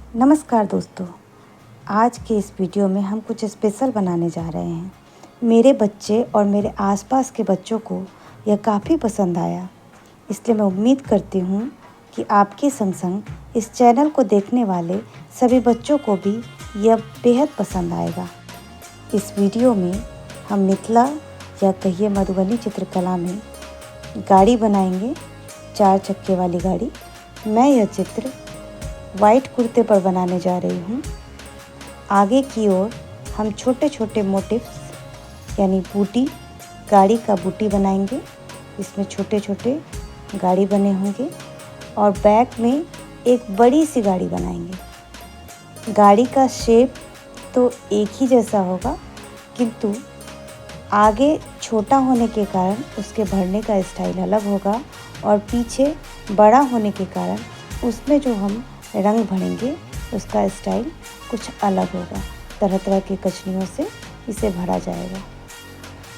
नमस्कार दोस्तों, आज के इस वीडियो में हम कुछ स्पेशल बनाने जा रहे हैं। मेरे बच्चे और मेरे आसपास के बच्चों को यह काफ़ी पसंद आया, इसलिए मैं उम्मीद करती हूँ कि आपके संग संग इस चैनल को देखने वाले सभी बच्चों को भी यह बेहद पसंद आएगा। इस वीडियो में हम मिथिला या कहिए मधुबनी चित्रकला में गाड़ी बनाएंगे, 4 चक्के वाली गाड़ी। मैं यह चित्र वाइट कुर्ते पर बनाने जा रही हूँ। आगे की ओर हम छोटे छोटे मोटिव्स यानी बूटी, गाड़ी का बूटी बनाएंगे। इसमें छोटे छोटे गाड़ी बने होंगे और बैक में एक बड़ी सी गाड़ी बनाएंगे। गाड़ी का शेप तो एक ही जैसा होगा, किंतु आगे छोटा होने के कारण उसके भरने का स्टाइल अलग होगा और पीछे बड़ा होने के कारण उसमें जो हम रंग भरेंगे उसका स्टाइल कुछ अलग होगा। तरह तरह की कचनियों से इसे भरा जाएगा।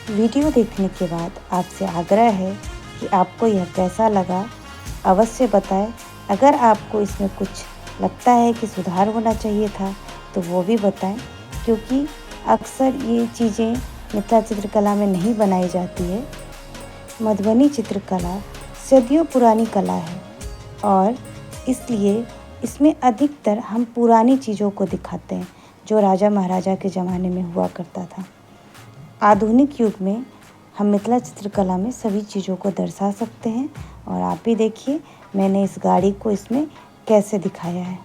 वीडियो देखने के बाद आपसे आग्रह है कि आपको यह कैसा लगा अवश्य बताएं। अगर आपको इसमें कुछ लगता है कि सुधार होना चाहिए था तो वो भी बताएं, क्योंकि अक्सर ये चीज़ें मिथिला चित्रकला में नहीं बनाई जाती है। मधुबनी चित्रकला सदियों पुरानी कला है और इसलिए इसमें अधिकतर हम पुरानी चीज़ों को दिखाते हैं जो राजा महाराजा के ज़माने में हुआ करता था। आधुनिक युग में हम मिथिला चित्रकला में सभी चीज़ों को दर्शा सकते हैं और आप भी देखिए मैंने इस गाड़ी को इसमें कैसे दिखाया है।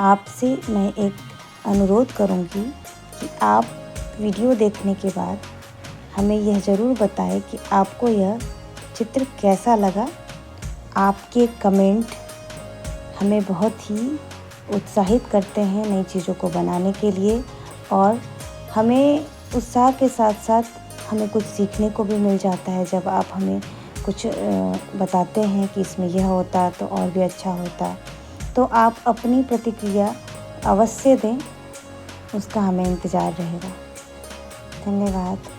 आपसे मैं एक अनुरोध करूंगी कि आप वीडियो देखने के बाद हमें यह ज़रूर बताएं कि आपको यह चित्र कैसा लगा। आपके कमेंट हमें बहुत ही उत्साहित करते हैं नई चीज़ों को बनाने के लिए और हमें उत्साह के साथ साथ हमें कुछ सीखने को भी मिल जाता है। जब आप हमें कुछ बताते हैं कि इसमें यह होता तो और भी अच्छा होता, तो आप अपनी प्रतिक्रिया अवश्य दें, उसका हमें इंतज़ार रहेगा। धन्यवाद।